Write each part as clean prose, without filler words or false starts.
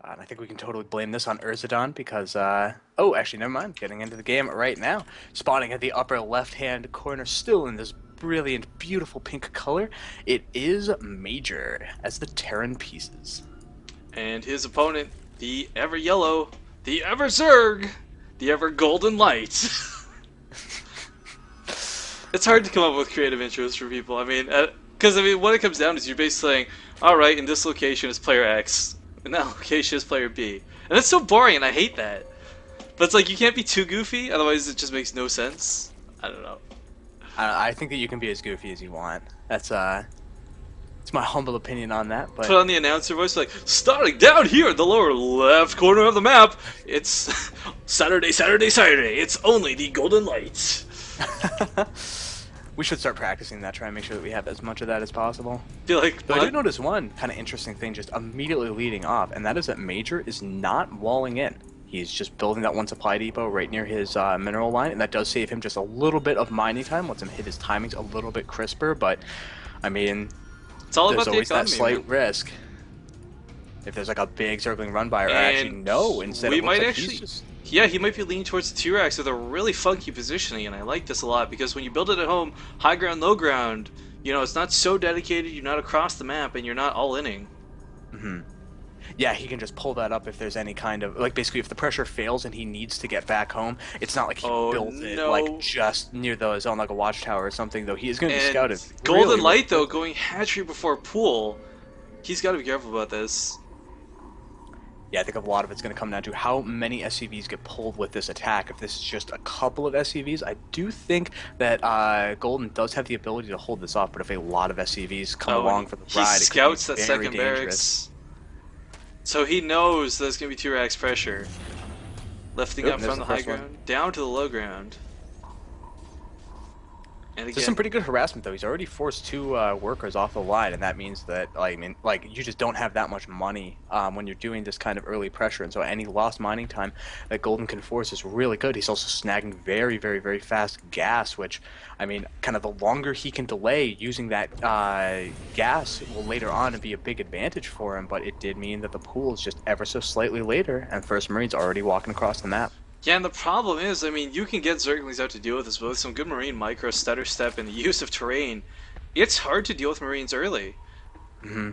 And I think we can totally blame this on Urzadon because, oh, actually, never mind. Getting into the game right now. Spawning at the upper left-hand corner, still in this brilliant, beautiful pink color, it is Major as the Terran Pieces. And his opponent, the ever yellow, the ever Zerg, the ever GoldenLight. It's hard to come up with creative intros for people. I mean, because what it comes down is you're basically saying, all right, in this location is player X, in that location is player B, and it's so boring, and I hate that. But it's like you can't be too goofy, otherwise it just makes no sense. I don't know. I think that you can be as goofy as you want. That's it's my humble opinion on that. But Put on the announcer voice like, starting down here in the lower left corner of the map, it's Saturday, Saturday, Saturday. It's only the GoldenLight. we should start practicing that. Try and make sure that we have as much of that as possible. Feel like Though I did notice one kind of interesting thing just immediately leading off, and that is that Major is not walling in. He's just building that one supply depot right near his mineral line, and that does save him just a little bit of mining time, lets him hit his timings a little bit crisper, but, I mean, it's all there's about the always economy, that slight man. risk. If there's like a big circling run by, or And actually no, instead we it looks might like actually, he's just... yeah, he might be leaning towards the T-Rex with a really funky positioning, and I like this a lot because when you build it at home, high ground, low ground, you know, it's not so dedicated, you're not across the map, and you're not all-inning. Mm-hmm. Yeah, he can just pull that up if there's any kind of, like, basically if the pressure fails and he needs to get back home, it's not like he builds it like just near the zone like a watchtower or something, though he is going to be scouted. Golden really, Light, though, going hatchery before pool, he's got to be careful about this. Yeah, I think a lot of it's going to come down to how many SCVs get pulled with this attack. If this is just a couple of SCVs, I do think that Golden does have the ability to hold this off, but if a lot of SCVs come along for the ride, he scouts it could that be very second dangerous. barracks. So he knows there's going to be T-Rex pressure. Lifting up from the high ground, down to the low ground. And again, there's some pretty good harassment, though. He's already forced two workers off the line, and that means that, I mean, like, you just don't have that much money when you're doing this kind of early pressure, and so any lost mining time that Golden can force is really good. He's also snagging very, very, very fast gas, which, I mean, kind of the longer he can delay using that gas will later on be a big advantage for him, but it did mean that the pool is just ever so slightly later, and First Marine's already walking across the map. yeah, and the problem is, I mean, you can get Zerglings out to deal with this, but with some good Marine micro, stutter step, and the use of terrain, it's hard to deal with Marines early. Mm-hmm.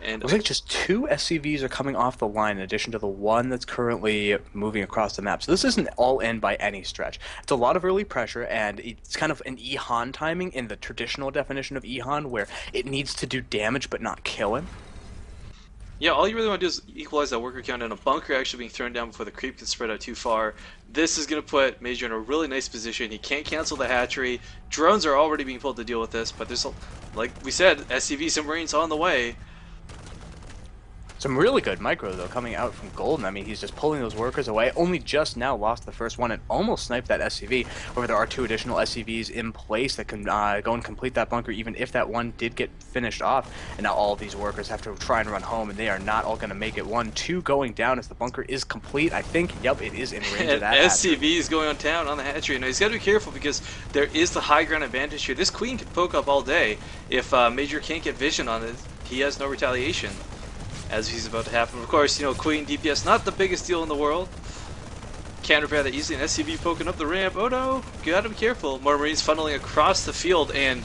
And Looks like just two SCVs are coming off the line in addition to the one that's currently moving across the map. So this isn't all in by any stretch. It's a lot of early pressure, and it's kind of an Ehan timing in the traditional definition of Ehan, where it needs to do damage but not kill him. yeah, all you really want to do is equalize that worker count, and a bunker actually being thrown down before the creep can spread out too far. This is going to put Major in a really nice position. He can't cancel the hatchery. Drones are already being pulled to deal with this, but there's, like we said, SCVs and Marines on the way. Some really good micro, though, coming out from Golden. I mean, he's just pulling those workers away. Only just now lost the first one and almost sniped that SCV. However, there are two additional SCVs in place that can go and complete that bunker, even if that one did get finished off. And now all of these workers have to try and run home, and they are not all going to make it. 1-2 going down as the bunker is complete. I think, yep, it is in range of that. SCV is going on town on the hatchery. Now, he's got to be careful because there is the high ground advantage here. This queen can poke up all day. If Major can't get vision on it, he has no retaliation, as he's about to happen. Of course, you know, Queen DPS, not the biggest deal in the world. Can't repair that easily. An SCV poking up the ramp. Oh no, gotta be careful. More Marines funneling across the field, and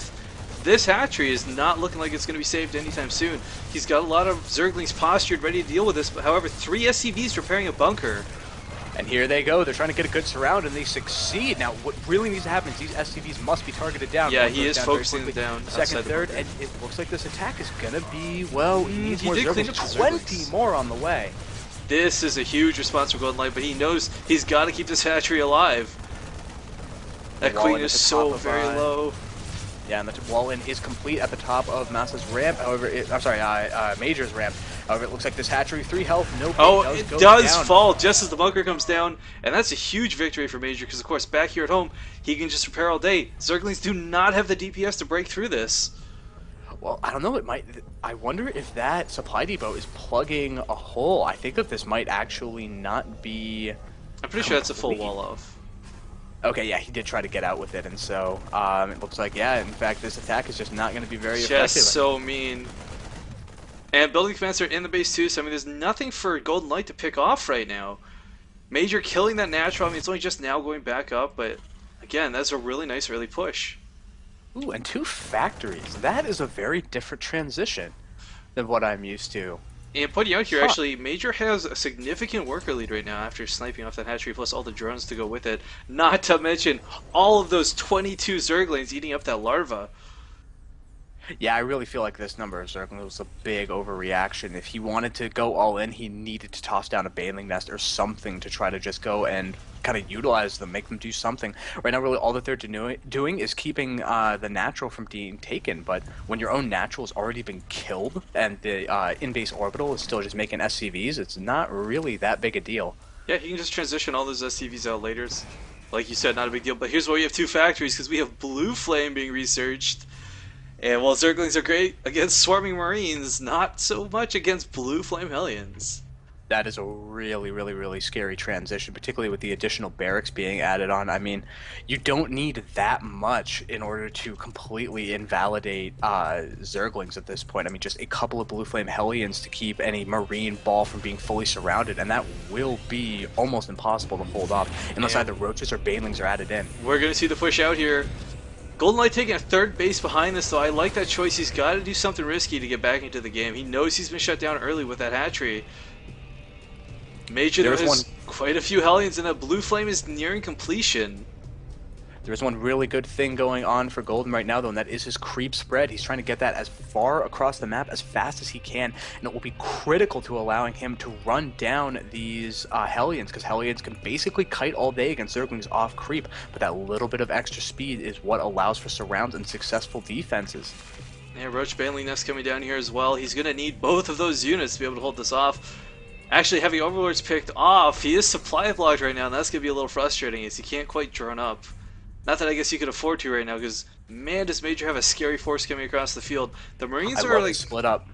this hatchery is not looking like it's going to be saved anytime soon. He's got a lot of Zerglings postured, ready to deal with this, but however, 3 SCVs repairing a bunker. And here they go. They're trying to get a good surround, and they succeed. Now, what really needs to happen is these SCVs must be targeted down. Yeah, he is focusing them down. Second, third, and it looks like this attack is going to be, well, he needs more Zerglings. 20 more on the way. This is a huge response from GoldenLight, but he knows he's got to keep this hatchery alive. That queen is so very low. Yeah, and the wall-in is complete at the top of Masa's ramp. However, Major's ramp. However, it looks like this hatchery, 3 health, no pain, it does fall just as the bunker comes down, and that's a huge victory for Major, because of course back here at home, he can just repair all day. Zerglings do not have the DPS to break through this. Well, I don't know, I wonder if that supply depot is plugging a hole. I think that this might actually not be... I'm pretty sure that's a full wall off. Okay, yeah, he did try to get out with it, and so it looks like, yeah, in fact, this attack is just not going to be very effective. Just so mean. And building commands are in the base too, so I mean, there's nothing for GoldenLight to pick off right now. Major killing that natural. I mean, it's only just now going back up, but again, that's a really nice early push. Ooh, and two factories. That is a very different transition than what I'm used to. And pointing out here, Huh. actually, Major has a significant worker lead right now after sniping off that hatchery, plus all the drones to go with it. Not to mention all of those 22 Zerglings eating up that larva. Yeah, I really feel like this number of Zerglings was a big overreaction. If he wanted to go all in, he needed to toss down a baneling nest or something to try to just go and kind of utilize them, make them do something. Right now, really, all that they're doing is keeping the natural from being taken. But when your own natural has already been killed and the in-base orbital is still just making SCVs, it's not really that big a deal. Yeah, he can just transition all those SCVs out later. Like you said, not a big deal. But here's why we have two factories, because we have Blue Flame being researched. And while Zerglings are great against swarming Marines, not so much against Blue Flame Hellions. That is a really, really, really scary transition, particularly with the additional barracks being added on. I mean, you don't need that much in order to completely invalidate Zerglings at this point. I mean, just a couple of Blue Flame Hellions to keep any Marine ball from being fully surrounded, and that will be almost impossible to hold off unless And either Roaches or Banelings are added in. we're going to see the push out here. GoldenLight taking a third base behind this, though. I like that choice. He's got to do something risky to get back into the game. He knows he's been shut down early with that hatchery. Major, there has quite a few Hellions, and that Blue Flame is nearing completion. There's one really good thing going on for Golden right now, though, and that is his creep spread. He's trying to get that as far across the map as fast as he can, and it will be critical to allowing him to run down these Hellions, because Hellions can basically kite all day against Zerglings off creep, but that little bit of extra speed is what allows for surrounds and successful defenses. Yeah, Roach Baneling Nest coming down here as well. He's going to need both of those units to be able to hold this off. Actually, Heavy Overlord's picked off. He is supply blocked right now, and that's going to be a little frustrating as he can't quite drone up. Not that I guess you could afford to right now, because man, does Major have a scary force coming across the field. The Marines I are love like the split up.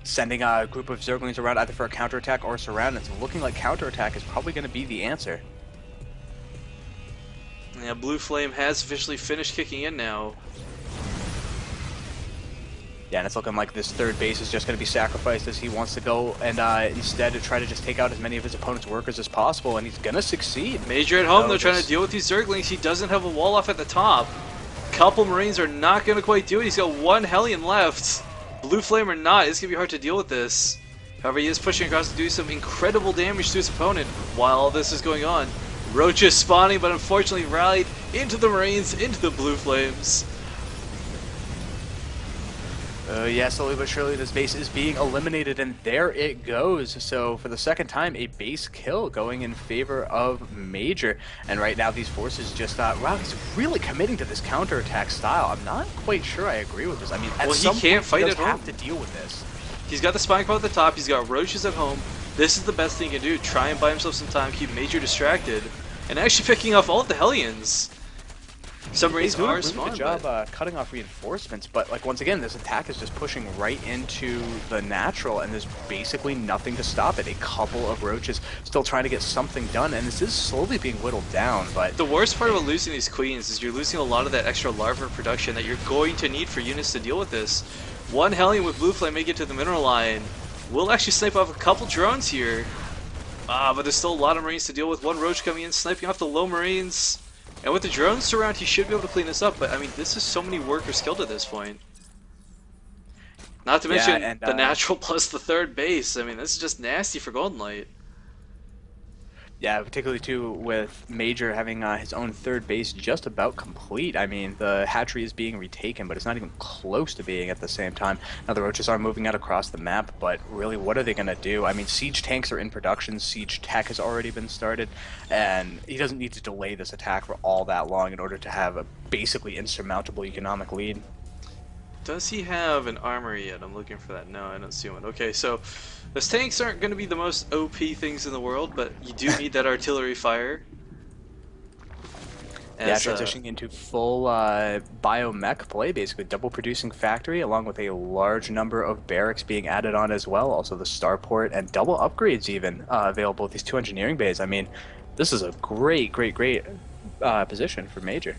Sending a group of Zerglings around either for a counterattack or a surround. It's looking like counterattack is probably going to be the answer. Yeah, Blue Flame has officially finished kicking in now. Yeah, and it's looking like this third base is just going to be sacrificed as he wants to go and instead to try to just take out as many of his opponent's workers as possible, and he's going to succeed. Major at home, though, trying to deal with these Zerglings. He doesn't have a wall off at the top. Couple Marines are not going to quite do it. He's got one Hellion left. Blue Flame or not, it's going to be hard to deal with this. However, he is pushing across to do some incredible damage to his opponent while all this is going on. Roach is spawning, but unfortunately rallied into the Marines, into the Blue Flames. Yeah, slowly but surely this base is being eliminated, and there it goes. So for the second time, a base kill going in favor of Major. And right now these forces just, wow, he's really committing to this counterattack style. I'm not quite sure I agree with this. I mean, at Well, some he can't point, fight he at does home. have to deal with this. He's got the spine pod at the top, he's got Roaches at home. This is the best thing he can do. Try and buy himself some time, keep Major distracted, and actually picking off all of the Hellions. Submarines He's doing a are really smart, good job but cutting off reinforcements, but like once again, this attack is just pushing right into the natural, and there's basically nothing to stop it. A couple of Roaches still trying to get something done, and this is slowly being whittled down, but the worst part about losing these queens is you're losing a lot of that extra larva production that you're going to need for units to deal with this. One Hellion with Blue Flame make it to the mineral line. We'll actually snipe off a couple drones here. But there's still a lot of Marines to deal with. One Roach coming in, sniping off the low Marines. And with the drones surround, he should be able to clean this up, but I mean, this is so many workers killed at this point. Not to mention and, the natural plus the third base. I mean, this is just nasty for GoldenLight. yeah, particularly too with Major having his own third base just about complete. I mean, the hatchery is being retaken, but it's not even close to being at the same time. Now the Roaches are moving out across the map, but really, what are they going to do? I mean, siege tanks are in production, siege tech has already been started, and he doesn't need to delay this attack for all that long in order to have a basically insurmountable economic lead. Does he have an armory yet? I'm looking for that. No, I don't see one. Okay, so those tanks aren't going to be the most OP things in the world, but you do need that artillery fire. Yeah, transitioning into full biomech play, basically double producing factory, along with a large number of barracks being added on as well. Also the starport and double upgrades even available with these two engineering bays. I mean, this is a great position for Major.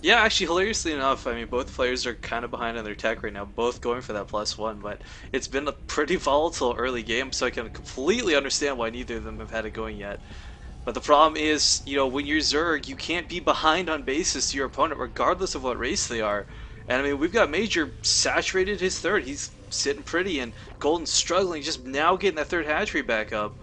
Yeah, actually, hilariously enough, I mean, both players are kind of behind on their tech right now, both going for that +1, but it's been a pretty volatile early game, so I can completely understand why neither of them have had it going yet. But the problem is, when you're Zerg, you can't be behind on bases to your opponent, regardless of what race they are. And I mean, we've got Major saturated his third. He's sitting pretty, and Golden's struggling, just now getting that third hatchery back up.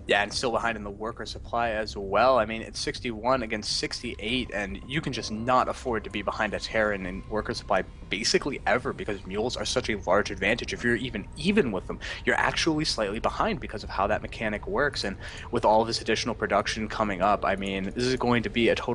Yeah, and still behind in the worker supply as well. I mean, it's 61 against 68, and you can just not afford to be behind a Terran in worker supply basically ever because mules are such a large advantage. If you're even with them, you're actually slightly behind because of how that mechanic works. And with all this additional production coming up, I mean, this is going to be a total